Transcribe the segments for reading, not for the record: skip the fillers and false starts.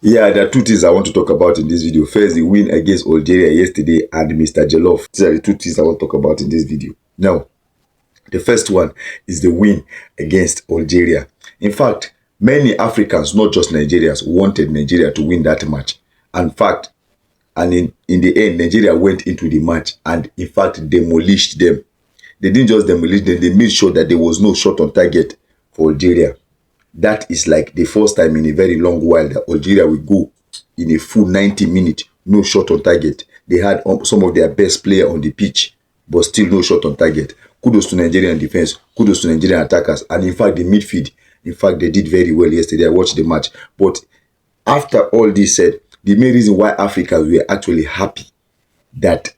Yeah, there are two things I want to talk about in this video. First, the win against Algeria yesterday and Mr. Jollof. These are the two things I want to talk about in this video. Now, the first one is the win against Algeria. In fact, many Africans, not just Nigerians, wanted Nigeria to win that match. In fact, in the end, Nigeria went into the match and, in fact, demolished them. They didn't just demolish them, they made sure that there was no shot on target for Algeria. That is like the first time in a very long while that Algeria will go in a full 90 minutes, no shot on target. They had some of their best players on the pitch, but still no shot on target. Kudos to Nigerian defense, kudos to Nigerian attackers, and in fact the midfield, in fact they did very well yesterday. I watched the match. But after all this said, the main reason why Africans were actually happy that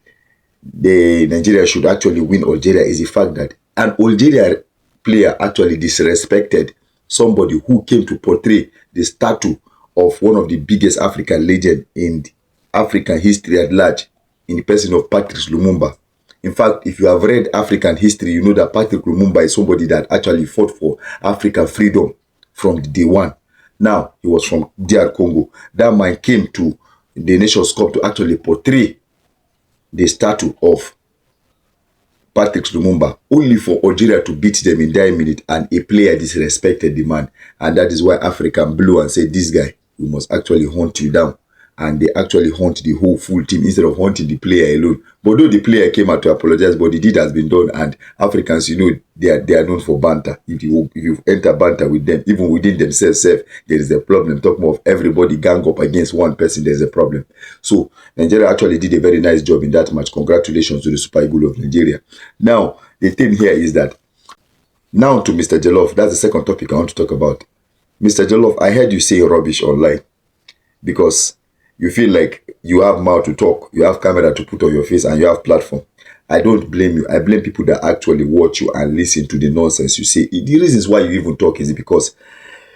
the Nigeria should actually win Algeria is the fact that an Algeria player actually disrespected somebody who came to portray the statue of one of the biggest African legends in African history at large, in the person of Patrice Lumumba. In fact, if you have read African history, you know that Patrice Lumumba is somebody that actually fought for African freedom from day one. Now, he was from DR Congo. That man came to the Nations Cup to actually portray the statue of Patrice Lumumba, only for Algeria to beat them in 9 minutes, and a player disrespected the man. And that is why African blew and said, this guy, we must actually hunt you down. And they actually hunt the whole full team instead of hunting the player alone. But though the player came out to apologize, but the deed has been done. And Africans, you know, they are known for banter. If you enter banter with them, even within themselves, there is a problem. Talk more of everybody gang up against one person, there's a problem. So Nigeria actually did a very nice job in that match. Congratulations to the Super Eagles of Nigeria. Now, the thing here is that, now to Mr. Jollof, that's the second topic I want to talk about. Mr. Jollof, I heard you say rubbish online because you feel like you have mouth to talk, you have camera to put on your face, and you have platform. I don't blame you. I blame people that actually watch you and listen to the nonsense you say. The reasons why you even talk is because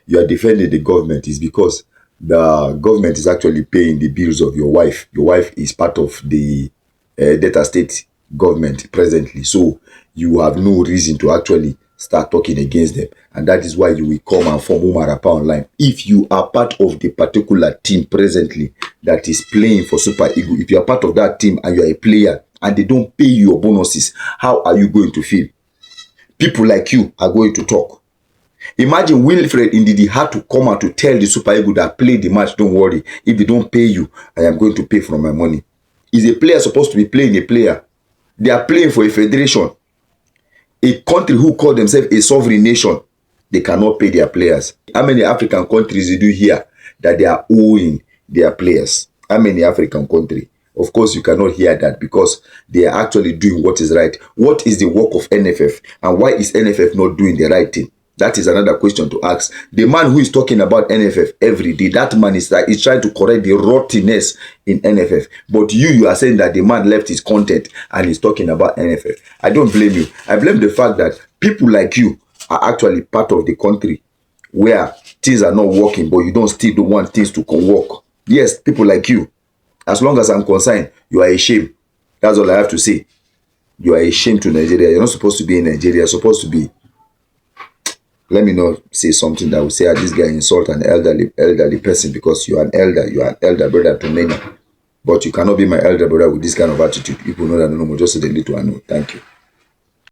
you are defending the government. Is because the government is actually paying the bills of your wife. Your wife is part of the Delta State government presently. So you have no reason to actually start talking against them, and that is why you will come and form Umarapa online. If you are part of the particular team presently that is playing for Super Eagles, if you are part of that team and you are a player and they don't pay you your bonuses, how are you going to feel? People like you are going to talk. Imagine Wilfred Ndidi had to come out to tell the Super Eagles that play the match, don't worry, if they don't pay you, I am going to pay from my money. Is a player supposed to be playing a player? They are playing for a federation. A country who call themselves a sovereign nation, they cannot pay their players. How many African countries do you hear that they are owing their players? How many African countries? Of course, you cannot hear that because they are actually doing what is right. What is the work of NFF? And why is NFF not doing the right thing? That is another question to ask. The man who is talking about NFF every day, that man is trying to correct the rottenness in NFF. But you are saying that the man left his content and is talking about NFF. I don't blame you. I blame the fact that people like you are actually part of the country where things are not working, but you don't want things to work. Yes, people like you. As long as I'm concerned, you are a shame. That's all I have to say. You are a shame to Nigeria. You're not supposed to be in Nigeria. You're supposed to be. Let me not say something that will say this guy insult an elderly person because you are an elder. You are an elder brother to many. But you cannot be my elder brother with this kind of attitude. People know that no more. Just so they little I know. Thank you.